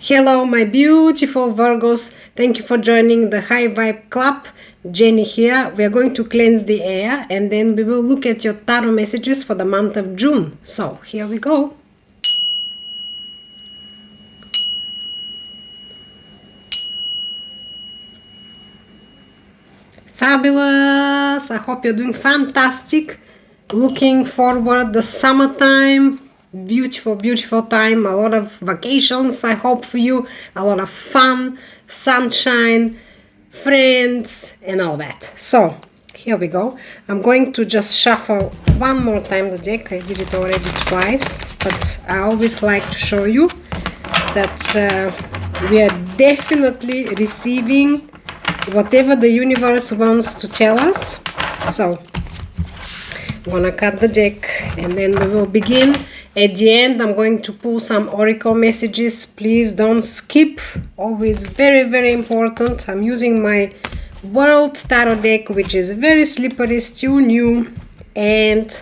Hello, my beautiful Virgos. Thank you for joining the High Vibe Club. Jenny here. We are going to cleanse the air and then we will look at your tarot messages for the month of June. So, here we go. Fabulous! I hope you're doing fantastic. Looking forward the summertime. Beautiful, beautiful time. A lot of vacations, I hope, for you. A lot of fun, sunshine, friends, and all that. So, here we go. I'm going to just shuffle one more time the deck. I did it already twice, but I always like to show you that we are definitely receiving whatever the universe wants to tell us. So, I'm gonna cut the deck and then we will begin. At the end, I'm going to pull some oracle messages. Please don't skip. Always very, very important. I'm using my World Tarot deck, which is very slippery, still new, and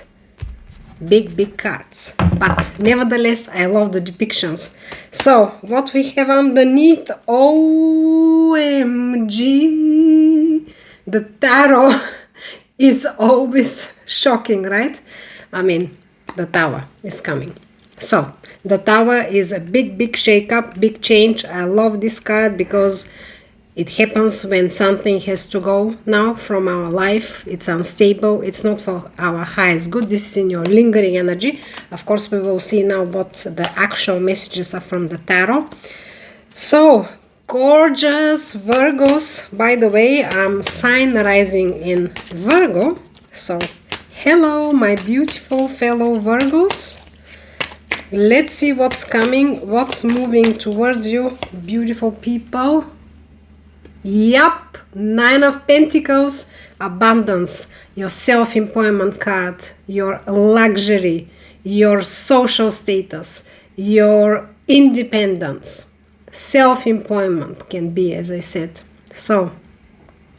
big cards. But nevertheless, I love the depictions. So, what we have underneath, OMG, the tarot is always shocking, right? I mean, the Tower is coming. So, the Tower is a big shake-up, big change. I love this card because it happens when something has to go now from our life. It's unstable. It's not for our highest good. This is in your lingering energy. Of course, we will see now what the actual messages are from the tarot. So, gorgeous Virgos. By the way, I'm sign rising in Virgo. So, hello, my beautiful fellow Virgos. Let's see what's coming, what's moving towards you, beautiful people. Yup, Nine of Pentacles, abundance, your self-employment card, your luxury, your social status, your independence. Self-employment can be, as I said. So,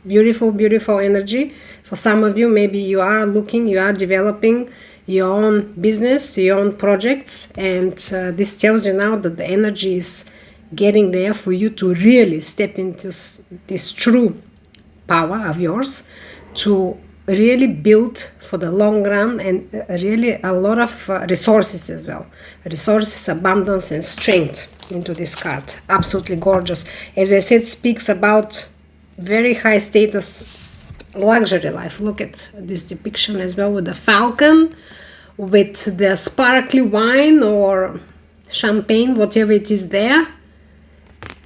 beautiful energy. For some of you, maybe you are developing your own business, your own projects, and this tells you now that the energy is getting there for you to really step into this true power of yours, to really build for the long run, and really a lot of resources as well. Resources, abundance, and strength into this card. Absolutely gorgeous. As I said, speaks about very high status luxury life. Look at this depiction as well with the falcon, with the sparkly wine or champagne, whatever it is there,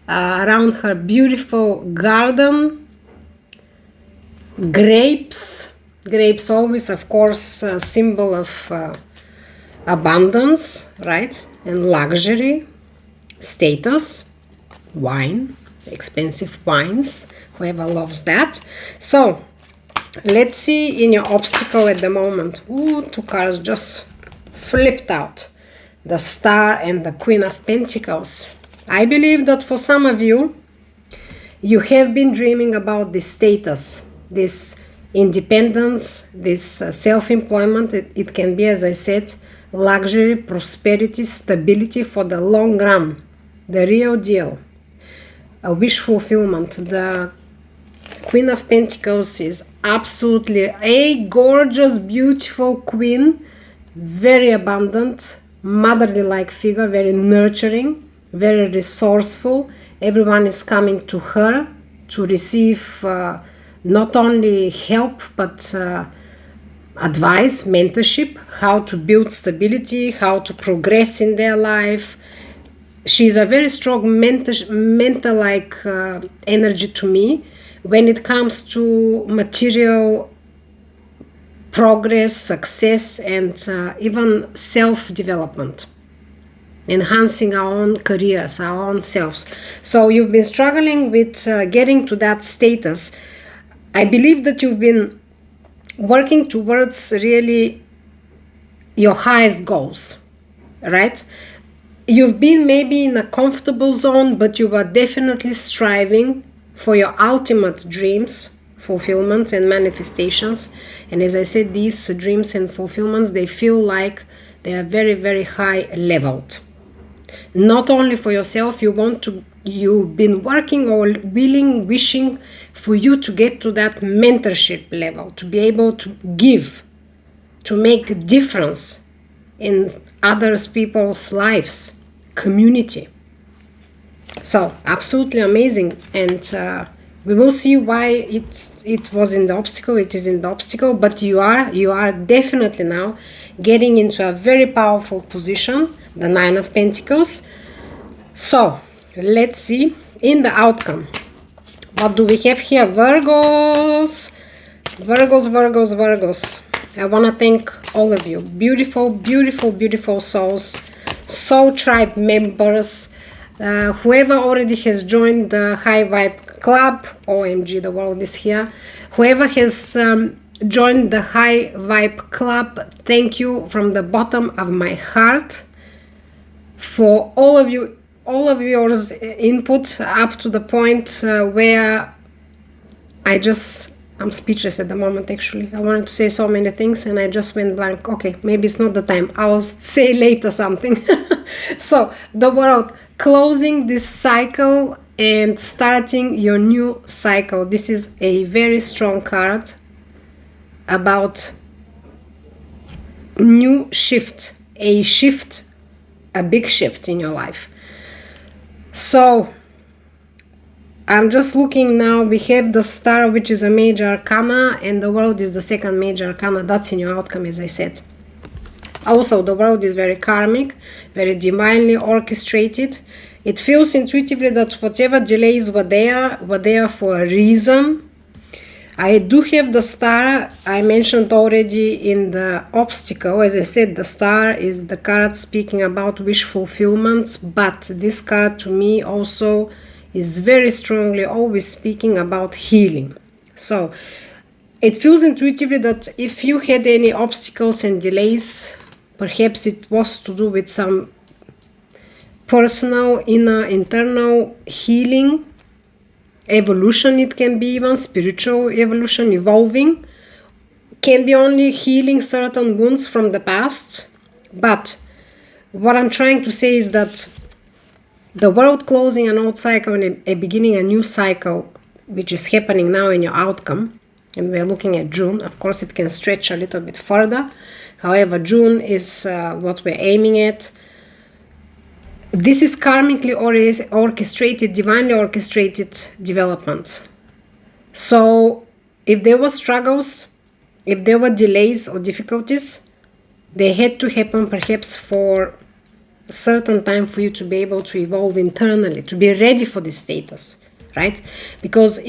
around her beautiful garden, grapes always, of course, a symbol of abundance, right, and luxury, status, wine, expensive wines, whoever loves that. So, let's see in your obstacle at the moment. Ooh, two cards just flipped out. The Star and the Queen of Pentacles. I believe that for some of you, you have been dreaming about this status, this independence, this self-employment. It can be, as I said, luxury, prosperity, stability for the long run. The real deal. A wish fulfillment. The Queen of Pentacles is absolutely a gorgeous, beautiful queen, very abundant, motherly-like figure, very nurturing, very resourceful. Everyone is coming to her to receive not only help but advice, mentorship, how to build stability, how to progress in their life. She's a very strong mentor-like energy to me when it comes to material progress, success, and even self-development, enhancing our own careers, our own selves. So you've been struggling with getting to that status. I believe that you've been working towards really your highest goals, right? You've been maybe in a comfortable zone, but you are definitely striving for your ultimate dreams, fulfillment, and manifestations. And as I said, these dreams and fulfillments, they feel like they are very high leveled. not only for yourself. You've been working or wishing for you to get to that mentorship level, to be able to give, to make a difference in others people's lives, community. So absolutely amazing. And we will see why it was in the obstacle. It is in the obstacle, but you are definitely now getting into a very powerful position, the Nine of Pentacles. So let's see in the outcome. What do we have here? Virgos. I want to thank all of you. Beautiful, beautiful, beautiful souls, soul tribe members, whoever already has joined the High Vibe Club. OMG, the world is here. Whoever has joined the High Vibe Club, thank you from the bottom of my heart for all of your input up to the point where I'm speechless at the moment. Actually, I wanted to say so many things and I just went blank. Okay, maybe it's not the time. I'll say later something. So the world closing this cycle and starting your new cycle. This is a very strong card about new shift, a big shift in your life. So I'm just looking now. We have the Star, which is a major arcana, and the World is the second major arcana. That's in your outcome, as I said. Also, the World is very karmic, very divinely orchestrated. It feels intuitively that whatever delays were there for a reason. I do have the Star. I mentioned already in the obstacle. As I said, the Star is the card speaking about wish fulfillments, but this card to me also is very strongly always speaking about healing. So it feels intuitively that if you had any obstacles and delays, perhaps it was to do with some personal, inner, internal healing, evolution. It can be even spiritual evolution, evolving. Can be only healing certain wounds from the past. But what I'm trying to say is that the World closing an old cycle and beginning a new cycle, which is happening now in your outcome, and we're looking at June. Of course, it can stretch a little bit further. However, June is what we're aiming at. This is karmically orchestrated, divinely orchestrated developments. So if there were struggles, if there were delays or difficulties, they had to happen perhaps for a certain time for you to be able to evolve internally, to be ready for this status, right? Because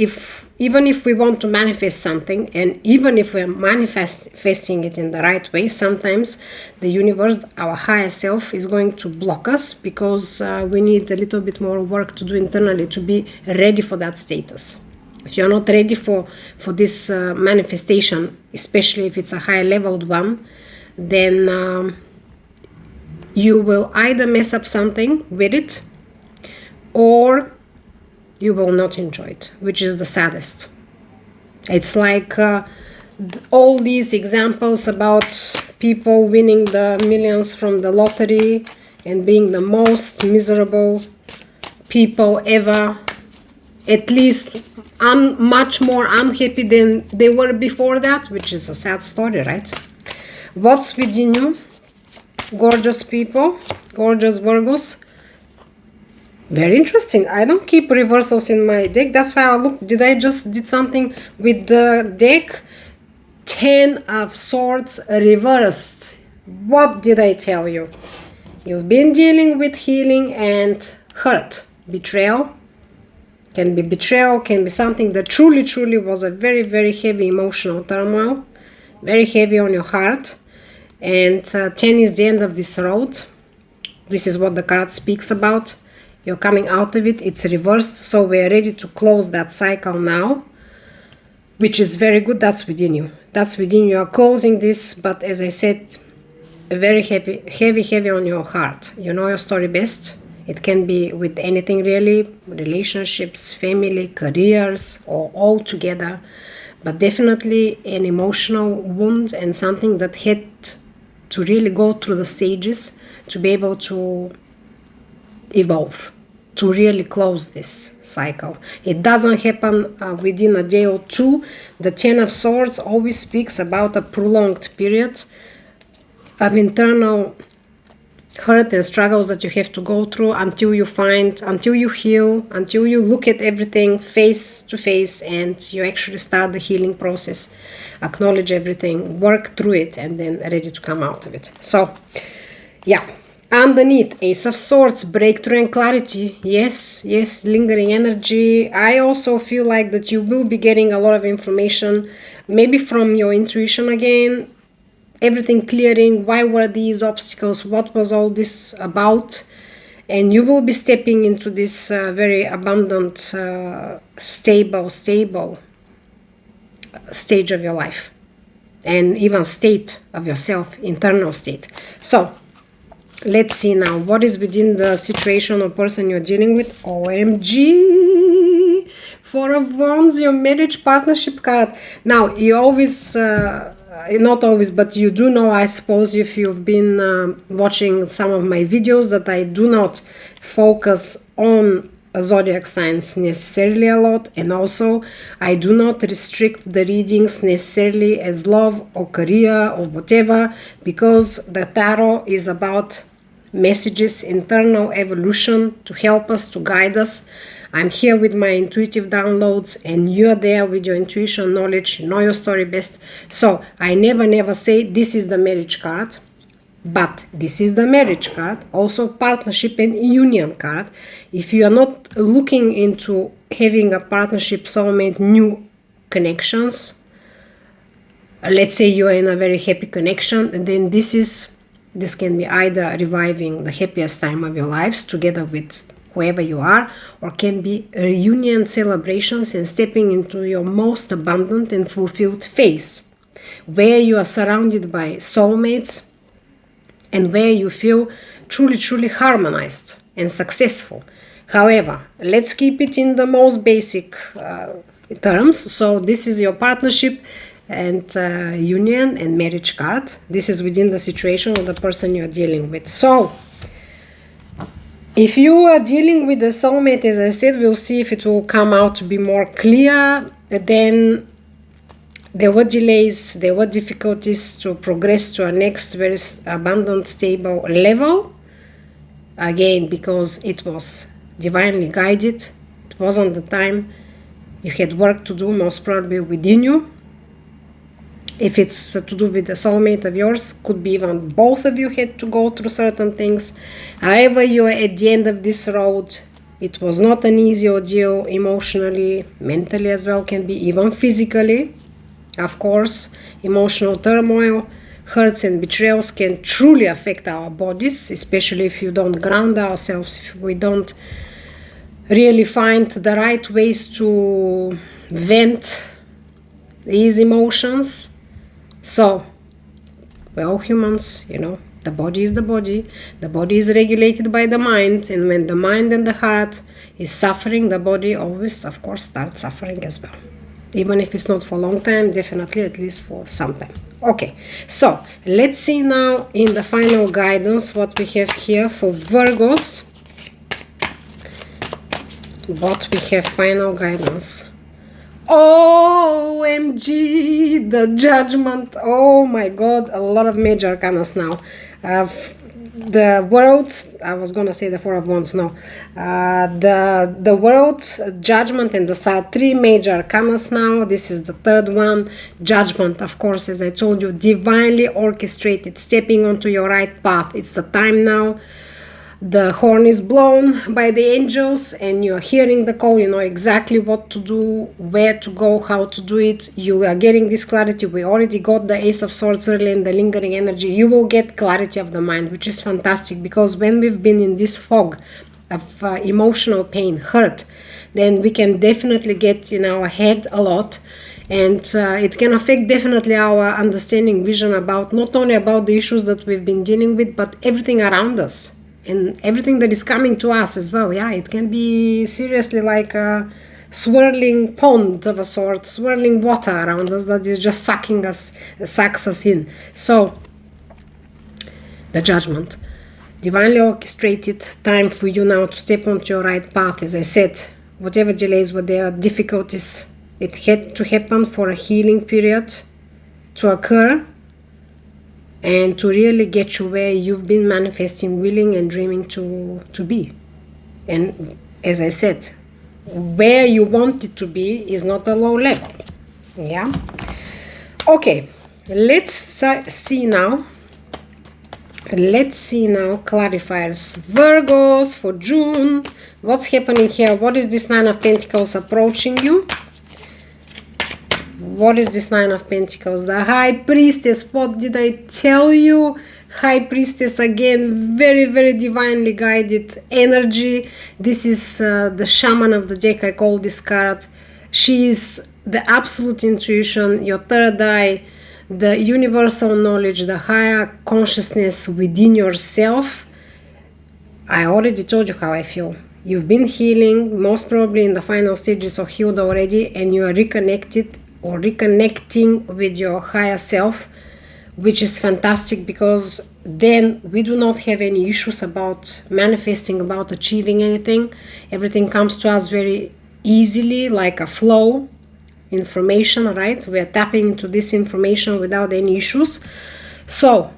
even if we want to manifest something, and even if we're manifesting it in the right way, sometimes the universe, our higher self, is going to block us because we need a little bit more work to do internally to be ready for that status. If you're not ready for this manifestation, especially if it's a high leveled one, then you will either mess up something with it, or you will not enjoy it, which is the saddest. It's like all these examples about people winning the millions from the lottery and being the most miserable people ever, at least much more unhappy than they were before that, which is a sad story, right? What's within you, gorgeous people, gorgeous Virgos? Very interesting. I don't keep reversals in my deck. That's why I look. Did I just did something with the deck? 10 of Swords reversed. What did I tell you? You've been dealing with healing and hurt. Betrayal. Can be betrayal, can be something that truly was a very, very heavy emotional turmoil. Very heavy on your heart. And 10 is the end of this road. This is what the card speaks about. You're coming out of it. It's reversed. So we're ready to close that cycle now, which is very good. That's within you. That's within you. You're closing this, but as I said, very heavy on your heart. You know your story best. It can be with anything really, relationships, family, careers, or all together. But definitely an emotional wound and something that had to really go through the stages to be able to evolve, to really close this cycle. It doesn't happen within a day or two. The Ten of Swords always speaks about a prolonged period of internal hurt and struggles that you have to go through until you find, until you heal, until you look at everything face to face and you actually start the healing process, acknowledge everything, work through it, and then ready to come out of it. So yeah, underneath, Ace of Swords, breakthrough and clarity. Yes, lingering energy. I also feel like that you will be getting a lot of information, maybe from your intuition again, everything clearing. Why were these obstacles? What was all this about? And you will be stepping into this very abundant, stable stage of your life, and even state of yourself, internal state. So let's see now what is within the situation or person you're dealing with. OMG! Four of Wands, your marriage partnership card. Now, you always, not always, but you do know, I suppose, if you've been watching some of my videos, that I do not focus on zodiac signs necessarily a lot, and also I do not restrict the readings necessarily as love or career or whatever, because the tarot is about messages, internal evolution, to help us, to guide us. I'm here with my intuitive downloads, and you're there with your intuition knowledge. You know your story best. So I never say this is the marriage card, but this is the marriage card, also partnership and union card. If you are not looking into having a partnership, soulmate, new connections, let's say you are in a very happy connection, and then this can be either reviving the happiest time of your lives together with whoever you are, or can be reunion celebrations and stepping into your most abundant and fulfilled phase, where you are surrounded by soulmates and where you feel truly harmonized and successful. However, let's keep it in the most basic terms. So this is your partnership and union and marriage card. This is within the situation of the person you're dealing with. So if you are dealing with a soulmate, as I said, we'll see if it will come out to be more clear. Then there were delays, there were difficulties to progress to a next very abundant, stable level. Again, because it was divinely guided. It wasn't the time. You had work to do, most probably within you. If it's to do with a soulmate of yours, could be even both of you had to go through certain things. However, you are at the end of this road. It was not an easy ordeal, emotionally, mentally as well, can be even physically. Of course, emotional turmoil, hurts and betrayals can truly affect our bodies, especially if you don't ground ourselves, if we don't really find the right ways to vent these emotions. So, we're all humans, you know, the body is the body is regulated by the mind, and when the mind and the heart is suffering, the body always, of course, starts suffering as well. Even if it's not for a long time, definitely at least for some time. Okay, so let's see now in the final guidance what we have here for Virgos. What we have final guidance. OMG, the Judgment. Oh my god, a lot of major arcanas now. The World, I was gonna say the Four of Wands, no. The World, Judgment, and the Star, three major arcanas now. This is the third one. Judgment, of course, as I told you, divinely orchestrated, stepping onto your right path. It's the time now. The horn is blown by the angels and you are hearing the call. You know exactly what to do, where to go, how to do it. You are getting this clarity. We already got the Ace of Swords early in the lingering energy. You will get clarity of the mind, which is fantastic, because when we've been in this fog of emotional pain, hurt, then we can definitely get in our head a lot, and it can affect definitely our understanding, vision about not only about the issues that we've been dealing with, but everything around us and everything that is coming to us as well. Yeah, it can be seriously like a swirling pond of a sort, swirling water around us that is just sucks us in. So the Judgment. divinely orchestrated time for you now to step onto your right path. As I said, whatever delays, whatever difficulties, it had to happen for a healing period to occur and to really get you where you've been manifesting, willing and dreaming to be. And as I said, where you want it to be is not a low level. Yeah. Okay, let's see now. Let's see now clarifiers. Virgos for June. What's happening here? What is this Nine of Pentacles approaching you? What is this Nine of Pentacles? The High Priestess. What did I tell you? High Priestess again. Very, very divinely guided energy. This is the shaman of the deck. I call this card. She is the absolute intuition, your third eye, the universal knowledge, the higher consciousness within yourself. I already told you how I feel. You've been healing, most probably in the final stages of healed already, and you are reconnected or reconnecting with your higher self, which is fantastic, because then we do not have any issues about manifesting, about achieving anything. Everything comes to us very easily, like a flow. Information, right? We are tapping into this information without any issues. So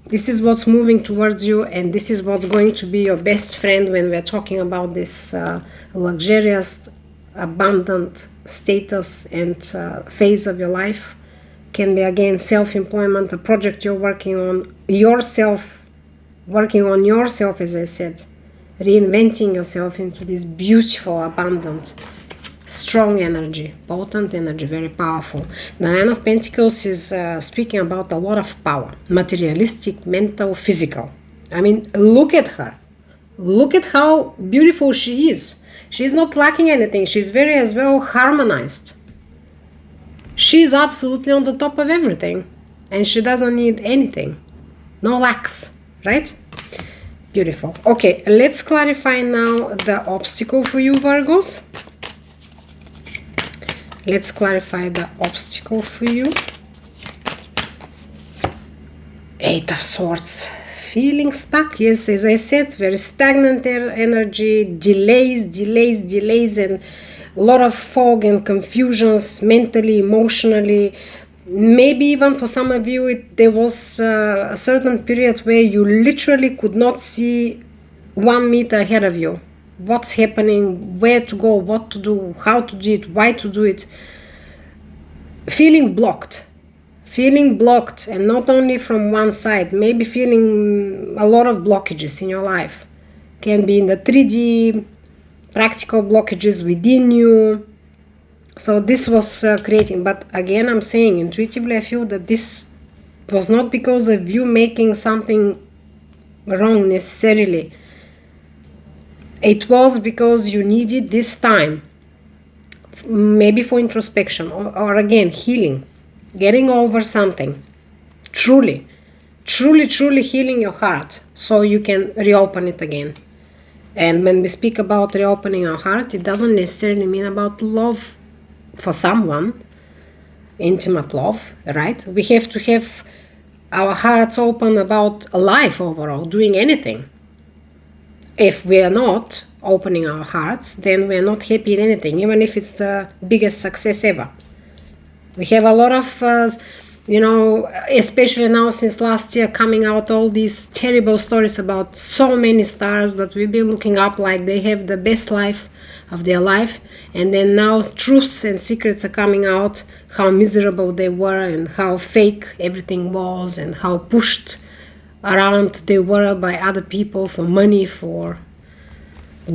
this is what's moving towards you, and this is what's going to be your best friend when we're talking about this luxurious, abundant status and phase of your life. Can be again self-employment, a project you're working on yourself, working on yourself, as I said, reinventing yourself into this beautiful, abundant, strong energy, potent energy, very powerful. The Nine of Pentacles is speaking about a lot of power, materialistic, mental, physical. I mean, look at her. Look at how beautiful she is. She's not lacking anything. She's very as well harmonized. She's absolutely on the top of everything, and she doesn't need anything. No lacks, right? Beautiful. Okay, let's clarify now the obstacle for you, Virgos. Let's clarify the obstacle for you. Eight of Swords. Feeling stuck. Yes, as I said, very stagnant energy, delays, and a lot of fog and confusions mentally, emotionally. Maybe even for some of you, there was a certain period where you literally could not see 1 meter ahead of you. What's happening, where to go, what to do, how to do it, why to do it. Feeling blocked, and not only from one side, maybe feeling a lot of blockages in your life. Can be in the 3D, practical blockages within you. So this was creating, but again, I'm saying intuitively, I feel that this was not because of you making something wrong necessarily. It was because you needed this time, maybe for introspection, or again, healing, getting over something, truly healing your heart so you can reopen it again. And when we speak about reopening our heart, it doesn't necessarily mean about love for someone, intimate love, right? We have to have our hearts open about life overall, doing anything. If we are not opening our hearts, then we are not happy in anything, even if it's the biggest success ever. We have a lot of, especially now since last year, coming out all these terrible stories about so many stars that we've been looking up like they have the best life of their life. And then now truths and secrets are coming out, how miserable they were and how fake everything was and how pushed around they were by other people for money, for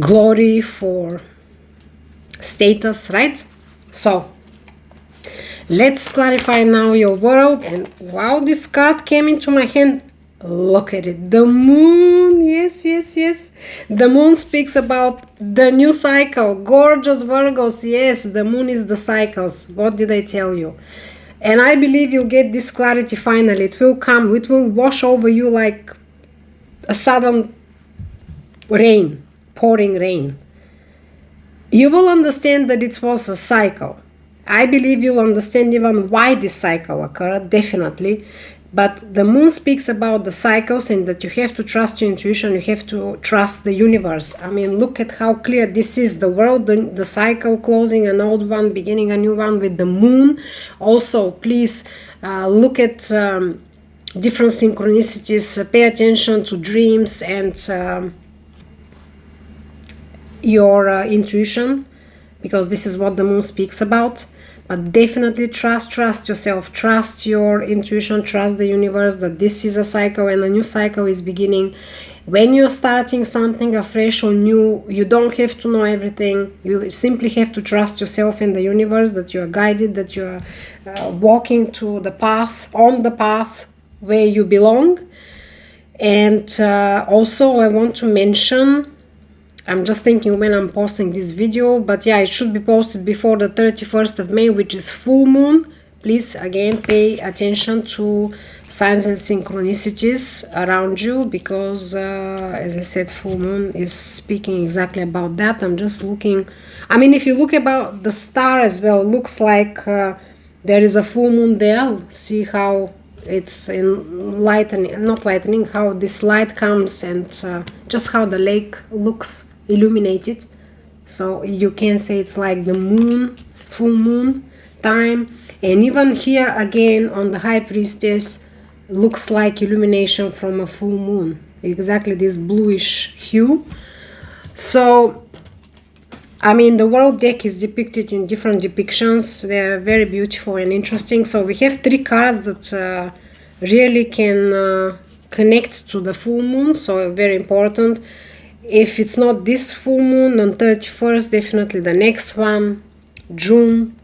glory, for status, right? So let's clarify now your world. And wow, this card came into my hand. Look at it. The moon. Yes. The moon speaks about the new cycle. Gorgeous Virgos. Yes, the moon is the cycles. What did I tell you? And I believe you'll get this clarity finally. It will come. It will wash over you like a sudden rain, pouring rain. You will understand that it was a cycle. I believe you'll understand even why this cycle occurred, definitely. But the moon speaks about the cycles and that you have to trust your intuition, you have to trust the universe. I mean, look at how clear this is. The world, the cycle, closing an old one, beginning a new one with the moon. Also, please look at different synchronicities, pay attention to dreams and your intuition, because this is what the moon speaks about. But definitely trust yourself, trust your intuition, trust the universe that this is a cycle and a new cycle is beginning. When you're starting something afresh or new, you don't have to know everything. You simply have to trust yourself and the universe, that you are guided, that you are walking to the path, on the path where you belong. And also I want to mention, I'm just thinking when I'm posting this video, but yeah, it should be posted before the 31st of May, which is full moon. Please, again, pay attention to signs and synchronicities around you, because, as I said, full moon is speaking exactly about that. I'm just looking, I mean, if you look about the star as well, looks like there is a full moon there. See how it's in lightening, not lightening, how this light comes, and just how the lake looks illuminated. So you can say it's like the moon, full moon time. And even here again on the High Priestess, looks like illumination from a full moon, exactly this bluish hue. So I mean, the world deck is depicted in different depictions. They're very beautiful and interesting. So we have 3 cards that really can connect to the full moon, so very important. If it's not this full moon on 31st, definitely the next one, June.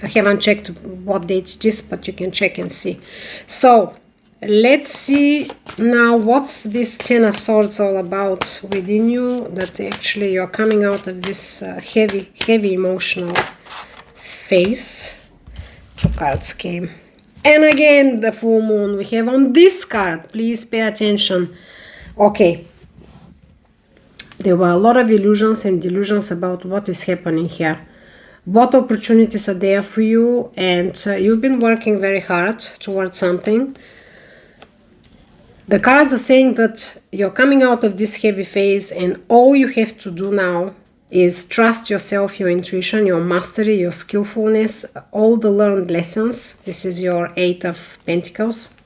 I haven't checked what date it is, but you can check and see. So let's see now what's this 10 of Swords all about within you, that actually you're coming out of this heavy emotional phase. 2 cards came. And again, the full moon we have on this card. Please pay attention. Okay. There were a lot of illusions and delusions about what is happening here. What opportunities are there for you, and you've been working very hard towards something. The cards are saying that you're coming out of this heavy phase, and all you have to do now is trust yourself, your intuition, your mastery, your skillfulness, all the learned lessons. This is your 8 of Pentacles.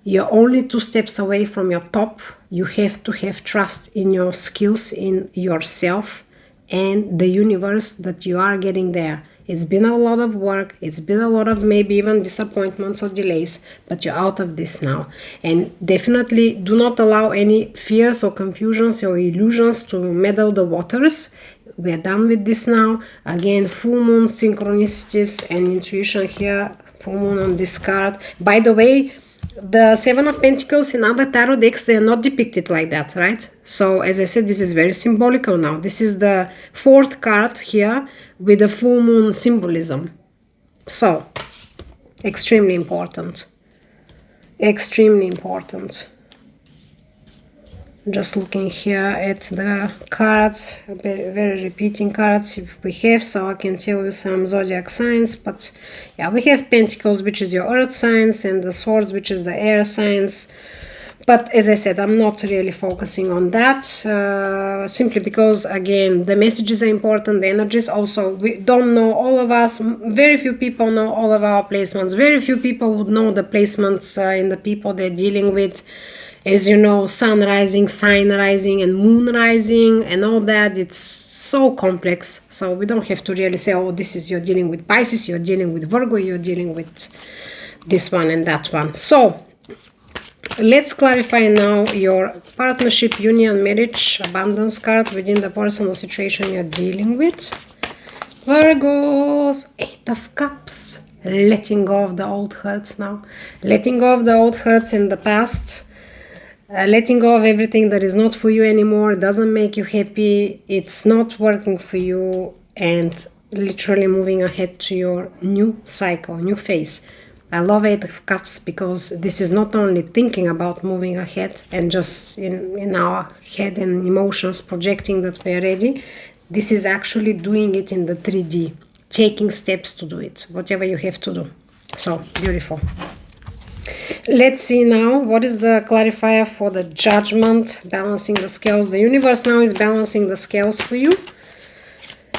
You're only 2 steps away from your top. You have to have trust in your skills, in yourself, and the universe that you are getting there. It's been a lot of work. It's been a lot of maybe even disappointments or delays, but you're out of this now. And definitely do not allow any fears or confusions or illusions to meddle the waters. We're done with this now. Again, full moon synchronicities and intuition here. Full moon on this card. By the way, the 7 of Pentacles in other tarot decks, they are not depicted like that, right? So as I said, this is very symbolical now. This is the 4th card here with the full moon symbolism. So extremely important. Extremely important. Just looking here at the cards, very repeating cards if we have, so I can tell you some zodiac signs. But yeah, we have Pentacles, which is your earth signs, and the Swords, which is the air signs. But as I said, I'm not really focusing on that, simply because, again, the messages are important, the energies also. We don't know, all of us, very few people know all of our placements. Very few people would know the placements in the people they're dealing with. As you know, sun rising, sign rising, and moon rising, and all that, it's so complex. So we don't have to really say, oh, this is, you're dealing with Pisces, you're dealing with Virgo, you're dealing with this one and that one. So let's clarify now your partnership, union, marriage, abundance card within the personal situation you're dealing with. Virgos, 8 of Cups. Letting go of the old hurts now. Letting go of the old hurts in the past. Letting go of everything that is not for you anymore, doesn't make you happy, it's not working for you, and literally moving ahead to your new cycle, new phase. I love 8 of Cups because this is not only thinking about moving ahead and just in our head and emotions projecting that we are ready. This is actually doing it in the 3D, taking steps to do it, whatever you have to do. So beautiful. Let's see now, what is the clarifier for the Judgment, balancing the scales. The universe now is balancing the scales for you.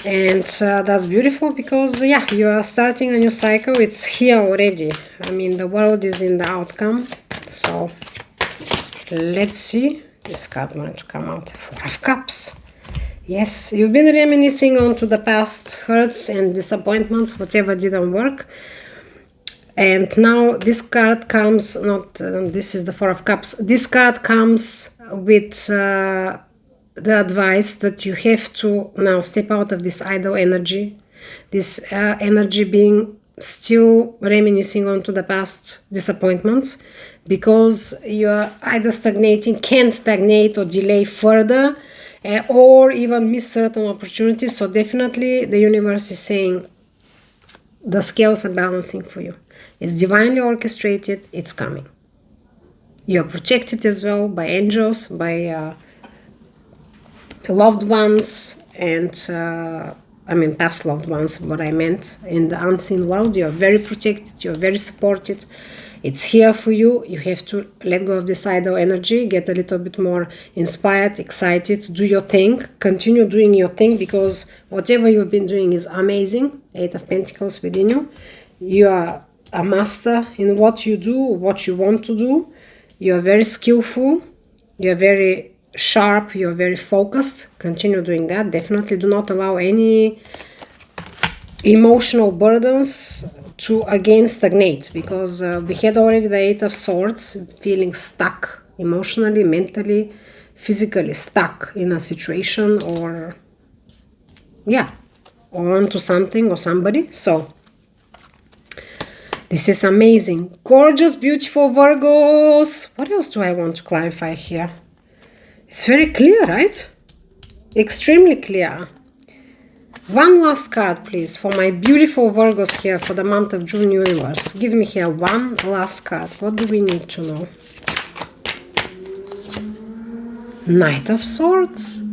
And that's beautiful because, yeah, you are starting a new cycle. It's here already. I mean, the world is in the outcome. So, let's see. This card wanted to come out. Four of Cups. Yes, you've been reminiscing onto the past hurts and disappointments, whatever didn't work. And now this card comes, this is the Four of Cups. This card comes with the advice that you have to now step out of this idle energy. This energy being still reminiscing onto the past disappointments, because you're either stagnating, can stagnate or delay further, or even miss certain opportunities. So definitely the universe is saying the scales are balancing for you. It's divinely orchestrated. It's coming. You're protected as well by angels, by loved ones, and I mean past loved ones, what I meant. In the unseen world, you're very protected. You're very supported. It's here for you. You have to let go of this idle energy, get a little bit more inspired, excited, do your thing, continue doing your thing, because whatever you've been doing is amazing. Eight of Pentacles within you. You are a master in what you do, what you want to do. You are very skillful. You are very sharp. You are very focused. Continue doing that. Definitely do not allow any emotional burdens to again stagnate, because we had already the Eight of Swords, feeling stuck emotionally, mentally, physically stuck in a situation, or onto something or somebody. So this is amazing, gorgeous, beautiful Virgos. What else do I want to clarify here? It's very clear, right? Extremely clear. One last card, please, for my beautiful Virgos here for the month of June, universe. Give me here one last card. What do we need to know? Knight of Swords.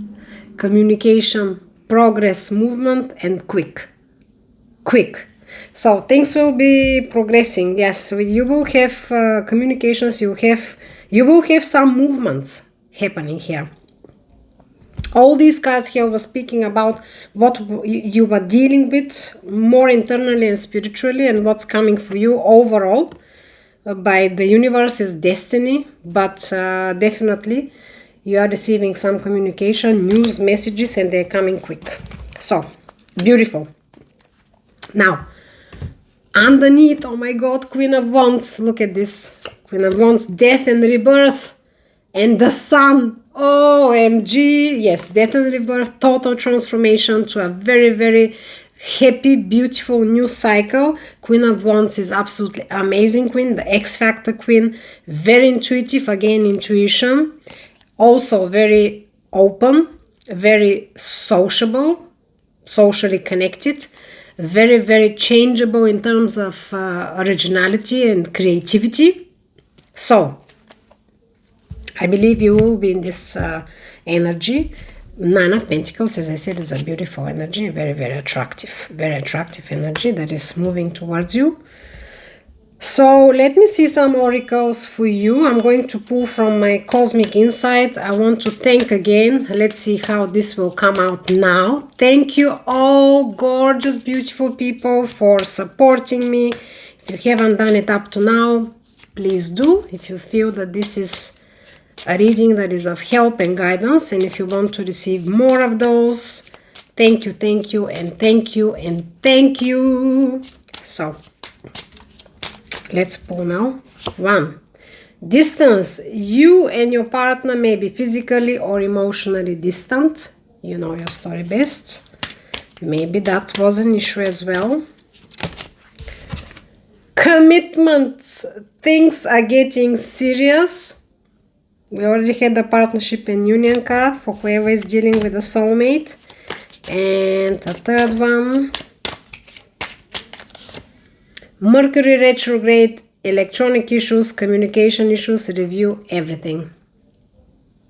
Communication, progress, movement, and quick. So things will be progressing. Yes, you will have communications. You will have some movements happening here. All these cards here were speaking about what you were dealing with more internally and spiritually, and what's coming for you overall by the universe's destiny. But definitely you are receiving some communication, news, messages, and they're coming quick. So beautiful. Now underneath, oh my god, Queen of Wands. Look at this. Queen of Wands, death and rebirth, and the Sun. OMG, yes, death and rebirth, total transformation to a very, very happy, beautiful new cycle. Queen of Wands is absolutely amazing queen, the X Factor queen, very intuitive, again, intuition, also very open, very sociable, socially connected, very, very changeable in terms of originality and creativity. So I believe you will be in this energy. Nine of Pentacles, as I said, is a beautiful energy, very, very attractive energy that is moving towards you. So let me see some oracles for you. I'm going to pull from my Cosmic Insight. I want to thank again. Let's see how this will come out now. Thank you all gorgeous, beautiful people for supporting me. If you haven't done it up to now, please do. If you feel that this is a reading that is of help and guidance, and if you want to receive more of those, thank you, and thank you, and thank you. So let's pull now. One, distance. You and your partner may be physically or emotionally distant. You know your story best. Maybe that was an issue as well. Commitments. Things are getting serious. We already had the partnership and union card for whoever is dealing with a soulmate. And the third one, Mercury retrograde, electronic issues, communication issues, review everything.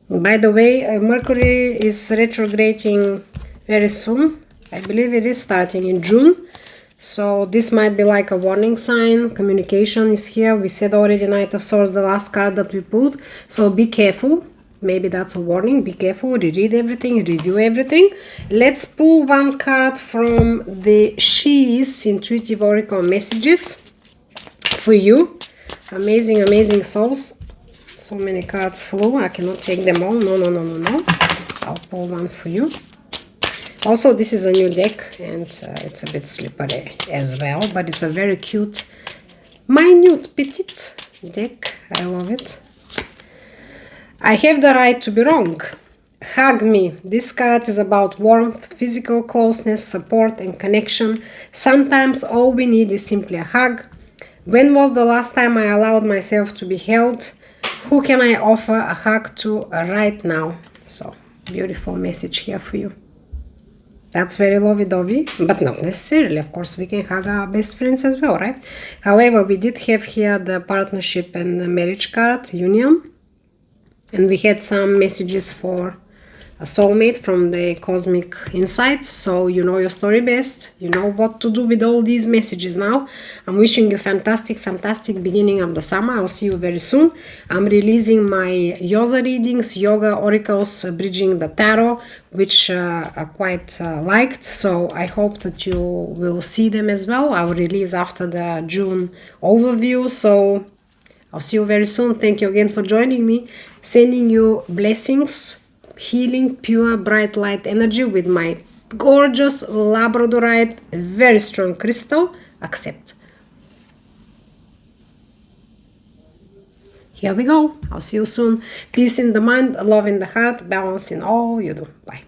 By the way, Mercury is retrograding very soon. I believe it is starting in June. So this might be like a warning sign. Communication is here. We said already Knight of Swords, the last card that we pulled. So be careful. Maybe that's a warning. Be careful. Reread everything. Review everything. Let's pull one card from the She's Intuitive Oracle messages for you. Amazing, amazing souls. So many cards flew. I cannot take them all. No, no, no, no, no. I'll pull one for you. Also, this is a new deck, and it's a bit slippery as well, but it's a very cute, minute, petite deck. I love it. I have the right to be wrong. Hug me. This card is about warmth, physical closeness, support, and connection. Sometimes all we need is simply a hug. When was the last time I allowed myself to be held? Who can I offer a hug to right now? So, beautiful message here for you. That's very lovey-dovey, but not necessarily. Of course, we can hug our best friends as well, right? However, we did have here the partnership and the marriage card, union. And we had some messages for a soulmate from the Cosmic Insights. So you know your story best. You know what to do with all these messages now. I'm wishing you a fantastic, fantastic beginning of the summer. I'll see you very soon. I'm releasing my yoga readings, yoga oracles, bridging the tarot, which are quite liked. So I hope that you will see them as well. I'll release after the June overview. So I'll see you very soon. Thank you again for joining me. Sending you blessings, healing, pure, bright light energy with my gorgeous labradorite, very strong crystal. Accept. Here we go. I'll see you soon. Peace in the mind, love in the heart, balance in all you do. Bye.